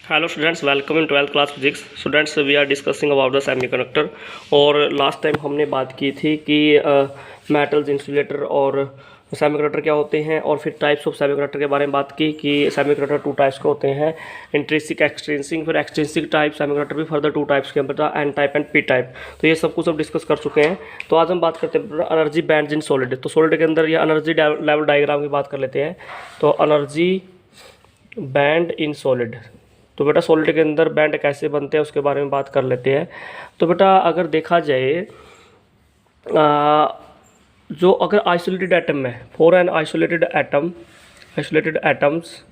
Hello students, welcome in 12th class physics. Students, we are discussing about the semiconductor. और last time हमने बात की थी कि मेटल्स, इंसुलेटर और सेमीकंडक्टर क्या होते हैं, और फिर टाइप्स ऑफ सेमीकंडक्टर के बारे में बात की कि सेमीकंडक्टर टू टाइप्स के होते हैं, इंट्रिंसिक, एक्सट्रिंसिक। फिर एक्सट्रिंसिक टाइप सेमीकंडक्टर भी फर्दर टू टाइप्स के बता, N type and P type. तो ये सब कुछ हम डिस्कस कर चुके हैं। तो आज हम बात करते हैं एनर्जी बैंड्स इन सॉलिड। तो सॉलिड के अंदर ये एनर्जी लेवल डायग्राम की बात कर लेते हैं। तो एनर्जी बैंड इन सॉलिड। तो बेटा सॉलिड के अंदर बैंड कैसे बनते हैं उसके बारे में बात कर लेते हैं। तो बेटा अगर देखा जाए जो अगर आइसोलेटेड एटम है, फॉर एन आइसोलेटेड एटम्स,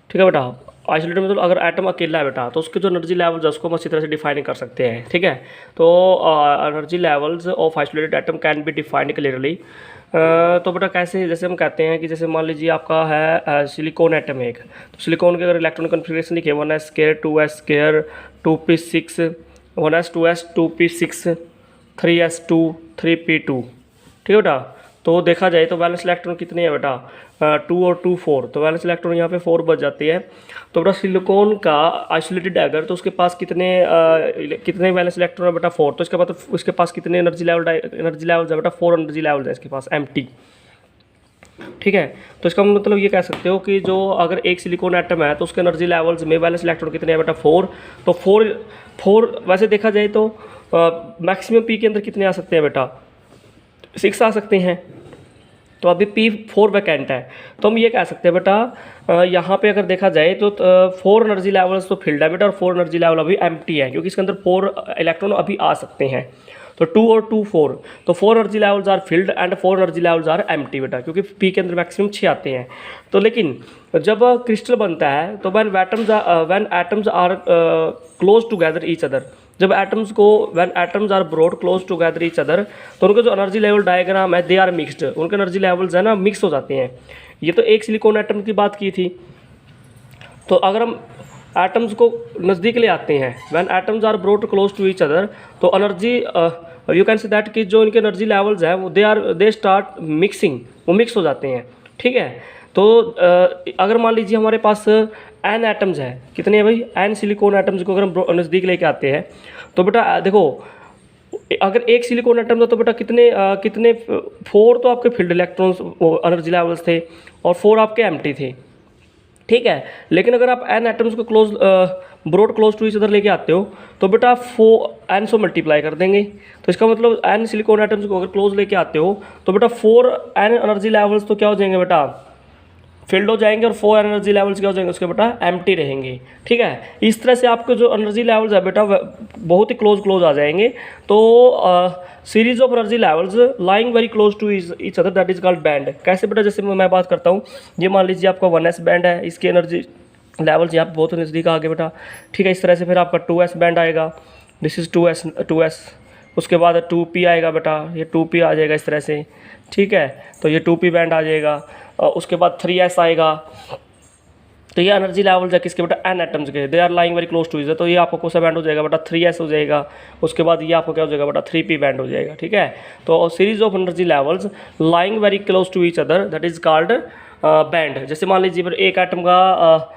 ठीक है बेटा। आइसोलेटेड मतलब अगर एटम अकेला है बेटा, तो उसके जो एनर्जी लेवल्स है उसको हम अच्छी तरह से डिफाइन कर सकते हैं, ठीक है। तो energy levels of isolated atom can be defined clearly. तो बेटा कैसे, जैसे हम कहते हैं कि जैसे मान लीजिए आपका है सिलिकॉन एटम एक। तो सिलिकॉन के अगर इलेक्ट्रॉन कन्फिग्रेशन लिखे 1s², 2s², 2p6, 1s, 2s, 2p6, 3s2, 3p2, ठीक है बेटा। तो देखा जाए तो वैलेंस इलेक्ट्रॉन कितने हैं बेटा, 2 और 2 4। तो वैलेंस इलेक्ट्रॉन यहाँ पे 4 बच जाती है। तो बेटा सिलिकॉन का आइसोलेटेड है अगर, तो उसके पास कितने वैलेंस इलेक्ट्रॉन है बेटा, 4। तो इसके बाद उसके पास कितने एनर्जी लेवल्स है बेटा, 4 एनर्जी लेवल्स है इसके पास, एम्प्टी, ठीक है। तो इसका मतलब ये कह सकते हो कि जो अगर एक सिलिकॉन एटम है तो उसके एनर्जी लेवल्स में वैलेंस इलेक्ट्रॉन कितने हैं बेटा, 4। तो 4 वैसे देखा जाए तो मैक्सिमम पी के अंदर कितने आ सकते हैं बेटा, 6 आ सकते हैं। तो अभी P4 वैकेंट है। तो हम ये कह सकते हैं बेटा यहाँ पे अगर देखा जाए तो 4 एनर्जी लेवल्स तो फिल्ड है बेटा, और 4 एनर्जी लेवल अभी एम्प्टी है, क्योंकि इसके अंदर 4 इलेक्ट्रॉन अभी आ सकते हैं। तो 2 और 2 4, तो 4 energy levels are filled and 4 energy levels are empty बेटा, क्योंकि P के अंदर मैक्सिमम 6 आते हैं। तो लेकिन जब क्रिस्टल बनता है तो when atoms are close together each other, जब when atoms are brought close together each other, तो उनके जो एनर्जी लेवल डायग्राम है दे आर मिक्स्ड, उनके एनर्जी लेवल्स है ना मिक्स हो जाते हैं। ये तो एक सिलिकॉन एटम की बात की थी। तो अगर हम एटम्स को नज़दीक ले आते हैं, when atoms are brought close to each other, तो energy you can say that कि जो इनके एनर्जी लेवल्स हैं वो दे स्टार्ट मिक्सिंग, वो मिक्स हो जाते हैं, ठीक है। तो अगर मान लीजिए हमारे पास एन एटम्स है, कितने हैं भाई, एन सिलिकॉन एटम्स को अगर हम नज़दीक लेके आते हैं, तो बेटा देखो अगर एक सिलिकॉन एटम था तो बेटा कितने 4 तो आपके फील्ड इलेक्ट्रॉन्स एनर्जी लेवल्स थे, और 4 आपके एम्प्टी थे, ठीक है। लेकिन अगर आप एन एटम्स को brought close to each other लेके आते हो, तो बेटा 4 एन से मल्टीप्लाई कर देंगे। तो इसका मतलब एन सिलिकॉन एटम्स को अगर क्लोज लेके आते हो तो बेटा 4 एन एनर्जी लेवल्स तो क्या हो जाएंगे बेटा, फिल्ड हो जाएंगे, और 4 एनर्जी लेवल्स क्या हो जाएंगे उसके बेटा, एम्प्टी रहेंगे, ठीक है। इस तरह से आपके जो एनर्जी लेवल्स है बेटा बहुत ही क्लोज आ जाएंगे। तो series of energy levels lying very close to each other, that is called band. कैसे बेटा, जैसे मैं बात करता हूँ, ये मान लीजिए आपका 1s बैंड है, इसकी एनर्जी लेवल्स यहाँ पे बहुत नज़दीक आ गए बेटा, ठीक है। इस तरह से फिर आपका 2s बैंड आएगा, दिस इज़ 2s। उसके बाद 2p आएगा बेटा, ये 2p आ जाएगा इस तरह से, ठीक है। तो ये 2p बैंड आ जाएगा। उसके बाद 3s आएगा। तो ये एनर्जी लेवल्स है किसके बेटा, एन एटम्स के, they are lying very close to each. तो ये आपको कौन सा बैंड हो जाएगा बेटा, 3s हो जाएगा। उसके बाद ये आपको क्या हो जाएगा बेटा, 3p बैंड हो जाएगा, ठीक है। तो series of energy levels lying very close to each other, that is called band. जैसे मान लीजिए एक एटम का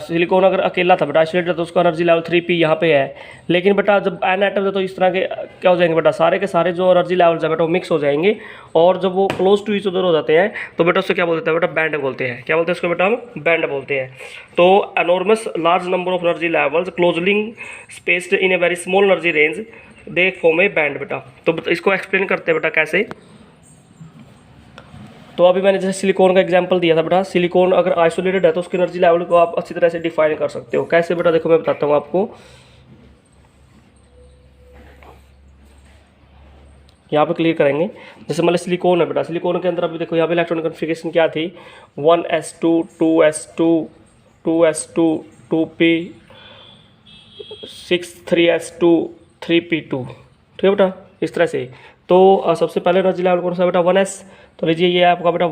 सिलिकॉन अगर अकेला था बेटा, आइसोलेटेड, तो उसका एनर्जी लेवल 3p यहाँ पे है। लेकिन बेटा जब एन एटम है तो इस तरह के क्या हो जाएंगे बेटा, सारे के सारे जो एनर्जी लेवल्स है बेटा वो मिक्स हो जाएंगे, और जब वो क्लोज टू ईच अदर हो जाते हैं तो बेटा उससे क्या बोलते हैं बेटा, बैंड बोलते हैं। क्या बोलते हैं उसको बेटा, हम बैंड बोलते हैं। तो enormous large number of energy levels closely spaced in a very small energy range, they form a band बेटा। तो इसको एक्सप्लेन करते हैं बेटा कैसे। तो अभी मैंने जैसे सिलिकॉन का एग्जांपल दिया था बेटा, सिलिकॉन अगर आइसोलेटेड है तो उसकी एनर्जी लेवल को आप अच्छी तरह से डिफाइन कर सकते हो। कैसे बेटा, देखो मैं बताता हूँ आपको। यहाँ पे क्लियर करेंगे। जैसे मान लो सिलिकॉन है बेटा, सिलिकॉन के अंदर अभी देखो यहाँ पे इलेक्ट्रॉन कन्फिग्रेशन क्या थी, 1s2, 2s2, 2s2, 2p6, 3s2, 3p2, ठीक है बेटा, इस तरह से। तो सबसे पहले एनर्जी लेवल कौन सा बेटा, 1s। तो लीजिए ये आपका बेटा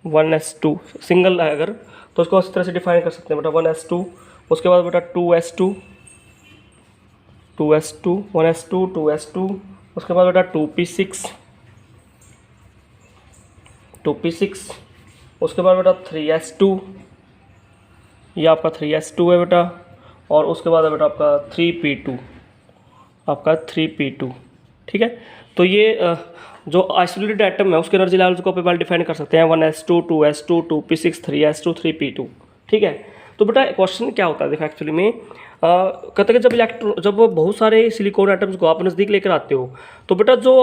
1s2 सिंगल है अगर, तो उसको इस तरह से डिफाइन कर सकते हैं बेटा, 1s2। उसके बाद बेटा 2s2, 1s2, 2s2। उसके बाद बेटा 2p6, उसके बाद बेटा 3s2, ये आपका 3s2 है बेटा, और उसके बाद है बेटा आपका 3p2, आपका 3p2, ठीक है। तो ये जो आइसोलेटेड एटम है उसके एनर्जी लेवल्स को आप वेल डिफाइन कर सकते हैं, 1s2, 2s2, 2p6, 3s2, 3p2, ठीक है। तो बेटा क्वेश्चन क्या होता है देखो एक्चुअली में, कहते हैं कि जब बहुत सारे सिलिकॉन एटम्स को आप नज़दीक लेकर आते हो तो बेटा जो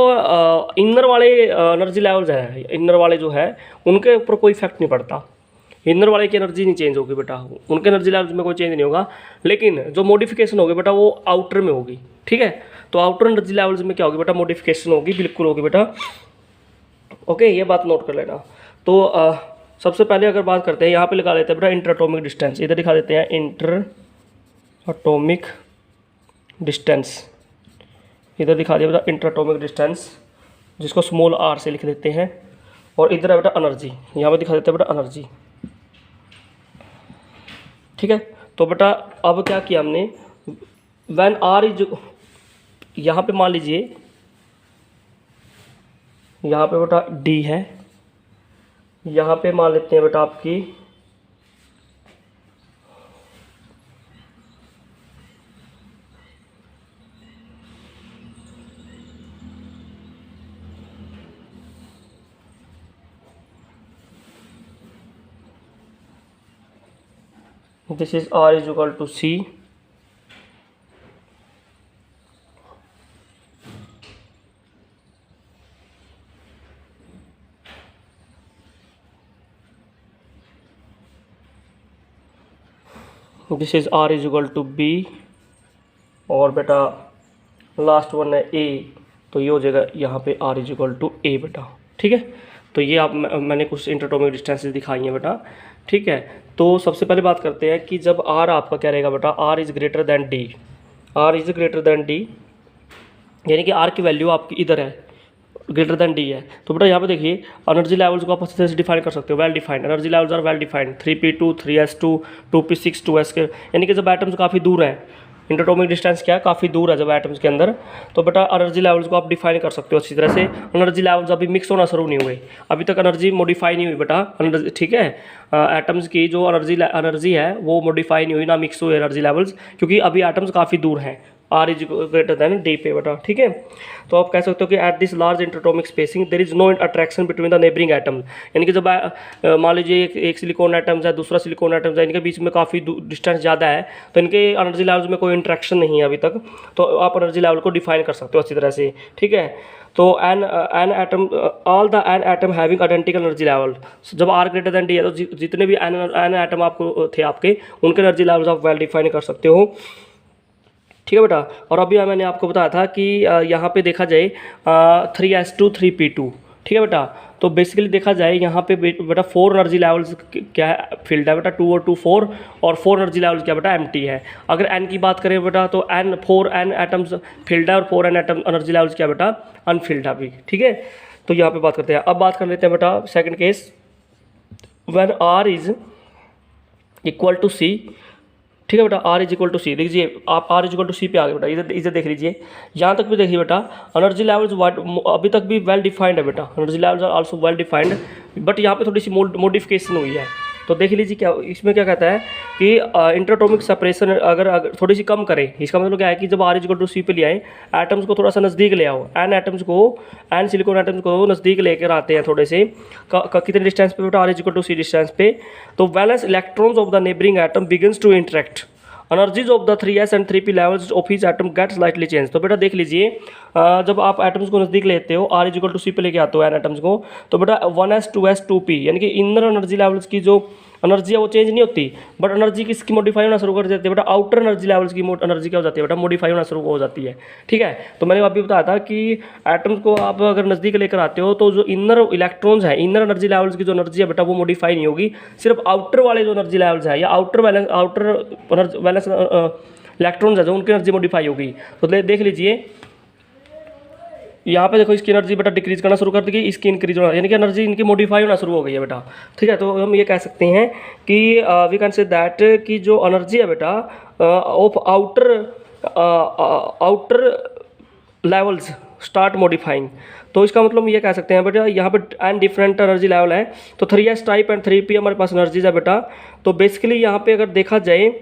इनर वाले एनर्जी लेवल्स है, इनर वाले जो है उनके ऊपर कोई इफेक्ट नहीं पड़ता, इनर वाले की एनर्जी नहीं चेंज होगी बेटा, उनके एनर्जी लेवल्स में कोई चेंज नहीं होगा, लेकिन जो मॉडिफिकेशन होगी बेटा वो आउटर में होगी, ठीक है। तो आउटर एनर्जी लेवल्स में क्या होगी बेटा, मॉडिफिकेशन होगी, बिल्कुल होगी बेटा, ओके, ये बात नोट कर लेना। तो सबसे पहले अगर बात करते हैं, यहाँ पे लिखा लेते हैं बेटा इंटर एटॉमिक डिस्टेंस, इधर दिखा देते हैं इंटर एटॉमिक डिस्टेंस, इधर दिखा दिया बेटा इंटर एटॉमिक डिस्टेंस, जिसको स्मॉल r से लिख देते हैं, और इधर है बेटा एनर्जी, यहाँ पे दिखा देते हैं बेटा एनर्जी, ठीक है। तो बेटा अब क्या किया हमने, व्हेन r इज, यहाँ पे मान लीजिए यहाँ पे बेटा d है, यहाँ पे मान लेते हैं बेटा आपकी this is r is equal to c, this is r is equal to b, और बेटा लास्ट वन है a, तो ये हो जाएगा यहाँ पे r is equal to a बेटा, ठीक है। तो ये आप मैंने कुछ इंटरएटॉमिक डिस्टेंसेस दिखाई हैं बेटा, ठीक है। तो सबसे पहले बात करते हैं कि जब r आपका क्या रहेगा बेटा, r is greater than d, r is greater than d, यानी कि r की वैल्यू आपकी इधर है, ग्रेटर दैन d है, तो बेटा यहाँ पे देखिए एनर्जी लेवल्स को आप अच्छे से डिफाइन कर सकते हो, well defined energy levels are well defined, 3p2, 3s2, 2p6, 2s के, यानी कि जब एटम्स काफ़ी दूर हैं, इंटरएटॉमिक डिस्टेंस क्या है, काफ़ी दूर है जब एटम्स के अंदर, तो बेटा एनर्जी लेवल्स को आप डिफाइन कर सकते हो अच्छी तरह से। एनर्जी लेवल्स अभी मिक्स होना शुरू नहीं हुए, अभी तक एनर्जी मॉडिफाई नहीं हुई बेटा, एनर्जी, ठीक है। एटम्स की जो एनर्जी है वो मॉडिफाई नहीं हुई, ना मिक्स हुए एनर्जी लेवल्स, क्योंकि अभी एटम्स काफ़ी दूर हैं, r is greater than d पे बेटा, ठीक है। तो आप कह सकते हो कि at this large interatomic spacing there is no attraction between the neighbouring atom, यानी कि जब मान लीजिए एक सिलिकॉन एटम्स है, दूसरा सिलिकॉन एटम्स है, इनके बीच में काफ़ी डिस्टेंस ज़्यादा है, तो इनके एनर्जी लेवल्स में कोई इंट्रैक्शन नहीं है अभी तक, तो आप एनर्जी लेवल को डिफाइन कर सकते हो अच्छी तरह से, ठीक है। तो an atom, all the an atom having identical energy level, जब r ग्रेटर दैन d है तो जितने भी एन एटम आपको थे आपके, उनके एनर्जी लेवल्स आप वेल डिफाइन कर सकते हो, ठीक है बेटा। और अभी मैंने आपको बताया था कि यहाँ पे देखा जाए 3s2, 3p2, ठीक है बेटा। तो बेसिकली देखा जाए यहाँ पे बेटा 4 एनर्जी लेवल्स क्या है, फील्ड है बेटा, 2 और 2 4, और 4 एनर्जी लेवल्स क्या बेटा, एम्प्टी है। अगर n की बात करें बेटा तो फोर एन एटम्स फील्ड है, और 4 एन एटम एनर्जी लेवल्स क्या बेटा, अनफील्ड है अभी, ठीक है। तो यहाँ पे बात करते हैं, अब बात कर लेते हैं बेटा second case, when r is equal to c, ठीक है बेटा, r is equal to C, देखिए आप r is equal to C पे आ गए बेटा, इधर इधर देख लीजिए, यहाँ तक भी देखिए बेटा एनर्जी लेवल्स अभी तक भी वेल डिफाइंड है बेटा, energy levels are also well defined, but यहाँ पे थोड़ी सी मॉडिफिकेशन हुई है। तो देख लीजिए क्या इसमें क्या कहता है कि इंटरएटॉमिक सेपरेशन अगर थोड़ी सी कम करें, इसका मतलब क्या है कि जब r is equal to C पे ले आए, एटम्स को थोड़ा सा नज़दीक ले आओ, एन सिलिकॉन एटम्स को नज़दीक लेकर आते हैं थोड़े से, कितने डिस्टेंस पे बेटा, r is equal to C distance पे, तो valence electrons of the neighbouring atom begins to interact, energies of the 3s and 3p levels of each atom get slightly change. तो बेटा देख लीजिए जब आप एटम्स को नज़दीक लेते हो, r is equal to C पे लेके आते हो एन एटम्स को, तो बेटा 1s 2s 2p, यानी कि इनर एनर्जी लेवल्स की जो एनर्जी है वो चेंज नहीं होती, बट एनर्जी किसकी मॉडिफाई होना शुरू कर देती है बेटा, आउटर एनर्जी लेवल्स की एनर्जी क्या हो जाती है बेटा, मॉडिफाई होना शुरू हो जाती है, ठीक है। तो मैंने अभी बताया था कि एटम्स को आप अगर नज़दीक लेकर आते हो तो जो इनर इलेक्ट्रॉन्स है, इनर एनर्जी लेवल्स की जो एनर्जी है बेटा वो मॉडिफाई नहीं होगी, सिर्फ आउटर वाले जो एनर्जी लेवल्स है या आउटर वैलेंस इलेक्ट्रॉन्स है जो उनकी एनर्जी मॉडिफाई होगी। तो देख लीजिए यहाँ पे देखो, इसकी एनर्जी बेटा डिक्रीज करना शुरू कर देगी, इसकी इंक्रीज होना, यानी कि एनर्जी इनकी मॉडिफाई होना शुरू हो गई है बेटा, ठीक है। तो हम ये कह सकते हैं कि वी कैन से दैट कि जो एनर्जी है बेटा of outer levels start modifying. तो इसका मतलब ये कह सकते हैं बेटा यहाँ पे एन डिफरेंट एनर्जी लेवल है, तो 3s टाइप एंड 3p हमारे पास एनर्जीज है बेटा। तो बेसिकली यहाँ पे अगर देखा जाए,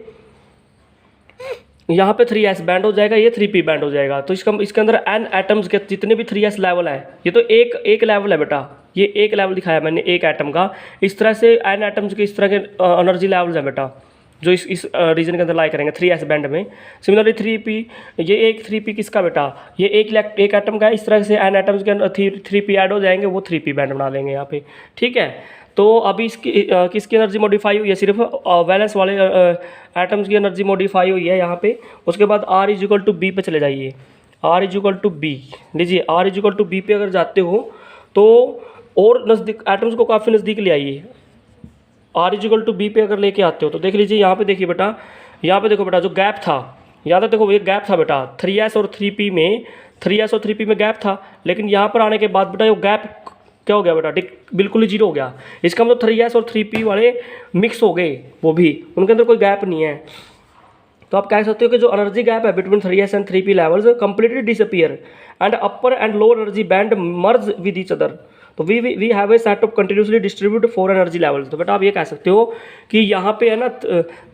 यहाँ पे 3s बैंड हो जाएगा, ये 3p बैंड हो जाएगा। तो इसके अंदर एन एटम्स के जितने भी 3s लेवल है, ये तो एक लेवल है बेटा, ये एक लेवल दिखाया मैंने एक एटम का। इस तरह से एन एटम्स के इस तरह के एनर्जी लेवल्स हैं बेटा, जो इस रीजन के अंदर लाई करेंगे 3s बैंड में। सिमिलरली 3p, ये एक 3p किसका बेटा, ये एक एटम का है। इस तरह से एन एटम्स के अंदर 3p ऐड हो जाएंगे, वो 3p बैंड बना लेंगे यहाँ पे, ठीक है। तो अभी इसकी किसकी एनर्जी मॉडिफाई हुई है, सिर्फ वैलेंस वाले एटम्स की एनर्जी मॉडिफाई हुई है यहाँ पे। उसके बाद R=B पे चले जाइए, R=B लीजिए, R=B पे अगर जाते हो तो और नज़दीक एटम्स को काफ़ी नज़दीक ले आइए। R=B पे अगर लेके आते हो तो देख लीजिए, यहाँ पे देखिए बेटा, यहाँ पे देखो बेटा, जो गैप था, यहाँ तक देखो ये गैप था बेटा 3s और 3p में, 3s और 3p में गैप था। लेकिन यहाँ पर आने के बाद बेटा ये गैप क्या हो गया बेटा, बिल्कुल ही जीरो हो गया। इसका मतलब 3s और 3p वाले मिक्स हो गए, वो भी उनके अंदर कोई गैप नहीं है। तो आप कह सकते हो कि जो एनर्जी गैप है between 3s and 3p levels completely disappear and upper and lower energy band merge with each other. तो we have a set of continuously distribute 4 energy levels. तो बेटा आप ये कह सकते हो कि यहाँ पे है ना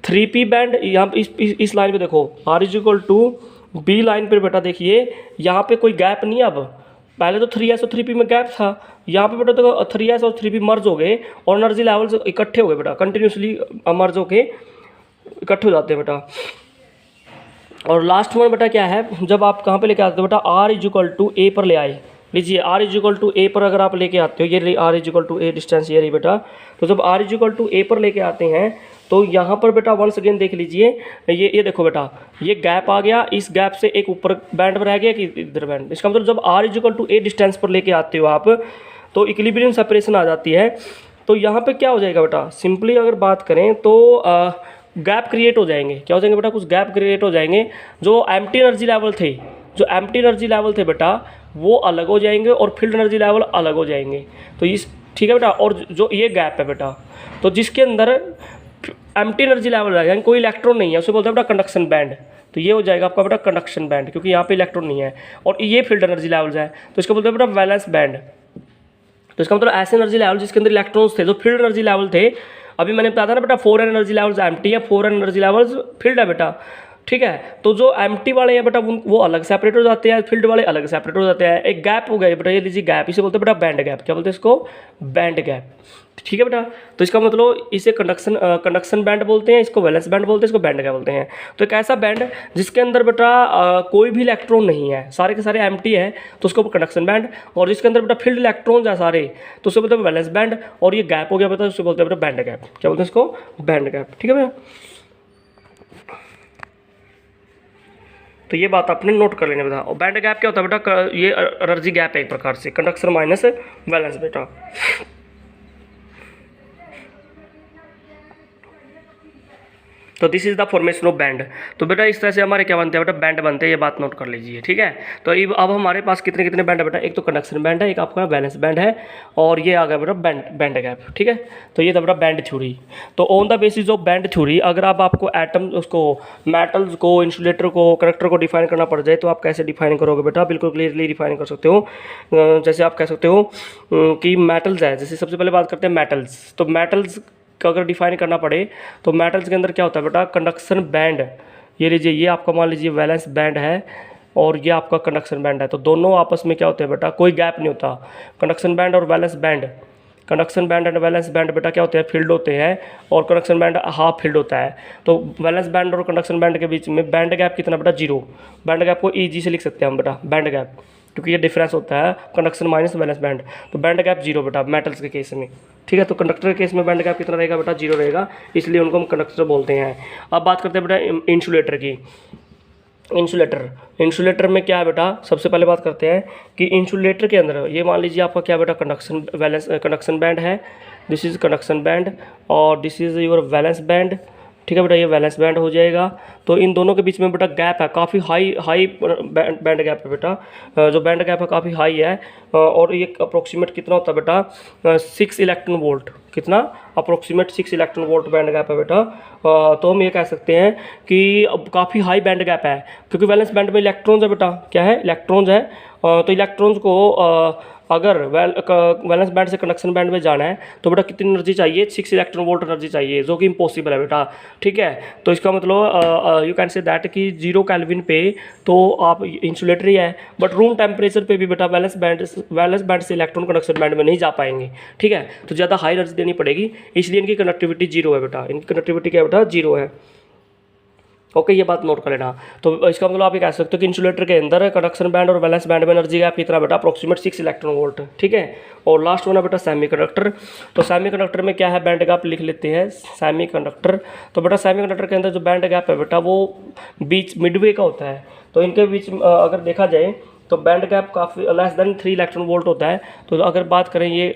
3p बैंड, यहाँ इस लाइन पे देखो R=B लाइन पे बेटा देखिए, यहाँ पे कोई गैप नहीं है। अब पहले तो 3s और 3p में गैप था, यहाँ पे बेटा देखो 3s और 3p मर्ज हो गए और एनर्जी लेवल्स इकट्ठे हो गए बेटा, कंटिन्यूसली मर्ज होके इकट्ठे हो जाते हैं बेटा। और लास्ट वन बेटा क्या है, जब आप कहाँ पे लेके आते हो बेटा, R=A पर ले आए। लीजिए R=A पर अगर आप लेके आते हो, ये R=A डिस्टेंस ये रही बेटा। तो जब R=A पर लेके आते हैं तो यहाँ पर बेटा वंस अगेन देख लीजिए, ये देखो बेटा, ये गैप आ गया, इस गैप से एक ऊपर बैंड रह गया कि इधर बैंड। इसका मतलब जब R=A डिस्टेंस पर लेके आते हो आप तो इक्विलिब्रियम सेपरेशन आ जाती है। तो यहाँ पे क्या हो जाएगा बेटा, सिंपली अगर बात करें तो गैप क्रिएट हो जाएंगे। क्या हो जाएंगे बेटा, कुछ गैप क्रिएट हो जाएंगे। जो एम्प्टी एनर्जी लेवल थे बेटा वो अलग हो जाएंगे और फील्ड एनर्जी लेवल अलग हो जाएंगे। तो इस ठीक है बेटा, और जो ये गैप है बेटा, तो जिसके अंदर एम्प्टी एनर्जी लेवल है यानी कोई इलेक्ट्रॉन नहीं है, उसे बोलते हैं बेटा कंडक्शन बैंड। तो ये हो जाएगा आपका बेटा कंडक्शन बैंड, क्योंकि यहाँ पे इलेक्ट्रॉन नहीं है। और ये फील्ड एनर्जी लेवल्स है, तो इसका बोलते हैं बेटा वैलेंस बैंड। तो इसका मतलब ऐसे एनर्जी लेवल जिसके अंदर इलेक्ट्रॉन्स थे, जो फील्ड एनर्जी लेवल थे। अभी मैंने बताया था ना बेटा 4n एनर्जी लेवल्स एम्प्टी है, 4n एनर्जी लेवल्स फील्ड है बेटा, ठीक है। तो जो एम्प्टी वाले हैं बेटा वो अलग सेपरेट हो जाते हैं, फील्ड वाले अलग सेपरेट हो जाते हैं। एक गैप हो गया बेटा, ये लीजिए गैप, इसे बोलते हैं बेटा बैंड गैप। क्या बोलते हैं इसको, बैंड गैप, ठीक है बेटा। तो इसका मतलब इसे कंडक्शन बैंड बोलते हैं, इसको वैलेंस बैंड बोलते हैं, इसको बैंड गैप बोलते हैं। तो एक ऐसा बैंड जिसके अंदर बेटा कोई भी इलेक्ट्रॉन नहीं है, सारे के सारे एम्प्टी है, तो उसको कंडक्शन बैंड। और जिसके अंदर बेटा फील्ड इलेक्ट्रॉन्स है सारे, तो उसको बोलते हैं वैलेंस बैंड। और ये गैप हो गया बेटा, उसको बोलते हैं बेटा बैंड गैप। क्या बोलते हैं इसको, बैंड गैप, ठीक है बेटा। तो ये बात आपने नोट कर लेना बेटा। और बैंड गैप क्या होता है बेटा, ये एनर्जी गैप है एक प्रकार से, कंडक्शन माइनस वैलेंस बेटा। तो this is the formation of band. तो बेटा इस तरह से हमारे क्या बनते हैं बेटा, बैंड बनते हैं, ये बात नोट कर लीजिए, ठीक है। तो अब हमारे पास कितने कितने बैंड है बेटा, एक तो कंडक्शन बैंड है, एक आपका बैलेंस बैंड है, और ये आ गया बेटा बैंड गैप, ठीक है। तो ये था बेटा बैंड थ्योरी। तो on the basis of band theory अगर आपको एटम उसको मेटल्स को, इंसुलेटर को, करेक्टर को डिफाइन करना पड़ जाए तो आप कैसे डिफाइन करोगे बेटा, बिल्कुल क्लियरली डिफाइन कर सकते हो। जैसे आप कह सकते हो कि मेटल्स है, जैसे सबसे पहले बात करते हैं मेटल्स। तो मेटल्स का अगर डिफाइन करना पड़े तो मेटल्स के अंदर क्या होता है बेटा, कंडक्शन बैंड। ये लीजिए, ये आपका मान लीजिए वैलेंस बैंड है और ये आपका कंडक्शन बैंड है। तो दोनों आपस में क्या होते हैं बेटा, कोई गैप नहीं होता। कंडक्शन बैंड और valence band, conduction band and valence band बेटा क्या होते हैं, फील्ड होते हैं, और कंडक्शन बैंड हाफ फील्ड होता है। तो वैलेंस बैंड और कंडक्शन बैंड के बीच में बैंड गैप कितना बेटा, 0। बैंड गैप को ईजी से लिख सकते हैं हम बेटा, बैंड गैप, क्योंकि ये डिफरेंस होता है कंडक्शन माइनस वैलेंस बैंड। तो बैंड गैप 0 बेटा मेटल्स के केस में, ठीक है। तो कंडक्टर के केस में बैंड गैप कितना रहेगा बेटा, 0 रहेगा, इसलिए उनको हम कंडक्टर बोलते हैं। अब बात करते हैं बेटा इंसुलेटर की। इंसुलेटर में क्या है बेटा, सबसे पहले बात करते हैं कि इंसुलेटर के अंदर ये मान लीजिए आपका क्या बेटा, कंडक्शन बैंड है, दिस इज़ कंडक्शन बैंड और this is your valence band, ठीक है बेटा, ये वैलेंस बैंड हो जाएगा। तो इन दोनों के बीच में बेटा गैप है, काफ़ी हाई बैंड गैप है बेटा। जो बैंड गैप है काफ़ी हाई है। और ये अप्रोक्सीमेट कितना होता है बेटा, 6 इलेक्ट्रॉन वोल्ट। कितना? Approximate 6 electron volt band gap है बेटा। तो हम ये कह सकते हैं कि अब काफ़ी हाई बैंड गैप है, क्योंकि वैलेंस बैंड में इलेक्ट्रॉन्स है बेटा। क्या है? इलेक्ट्रॉन्स है। तो इलेक्ट्रॉन्स को अगर वैलेंस बैंड से कंडक्शन बैंड में जाना है तो बेटा कितनी एनर्जी चाहिए? 6 इलेक्ट्रॉन वोल्ट एनर्जी चाहिए, जो कि इम्पॉसिबल है बेटा। ठीक है, तो इसका मतलब यू कैन से दैट कि 0 केल्विन पे तो आप इंसुलेटर ही है, बट रूम टेम्परेचर पे भी बेटा वैलेंस बैंड से इलेक्ट्रॉन कंडक्शन बैंड में नहीं जा पाएंगे। ठीक है, तो ज़्यादा हाई एनर्जी देनी पड़ेगी, इसलिए इनकी कनेक्टिविटी 0 है बेटा। इनकी कनेक्टिविटी क्या है बेटा? 0 है। ओके, ये बात नोट कर लेना। तो इसका मतलब आप ये कह सकते हो कि इंसुलेटर के अंदर कंडक्शन बैंड और वैलेंस बैंड में एनर्जी गैप कितना बेटा? Approximate 6 electron volt. ठीक है, और लास्ट वन है बेटा सेमीकंडक्टर। तो सेमीकंडक्टर में क्या है? बैंड गैप लिख लेते हैं सेमीकंडक्टर। तो बेटा सेमीकंडक्टर के अंदर जो बैंड गैप है बेटा वो बीच मिडवे का होता है। तो इनके बीच अगर देखा जाए तो बैंड गैप काफ़ी लेस देन 3 इलेक्ट्रॉन वोल्ट होता है। तो अगर बात करें ये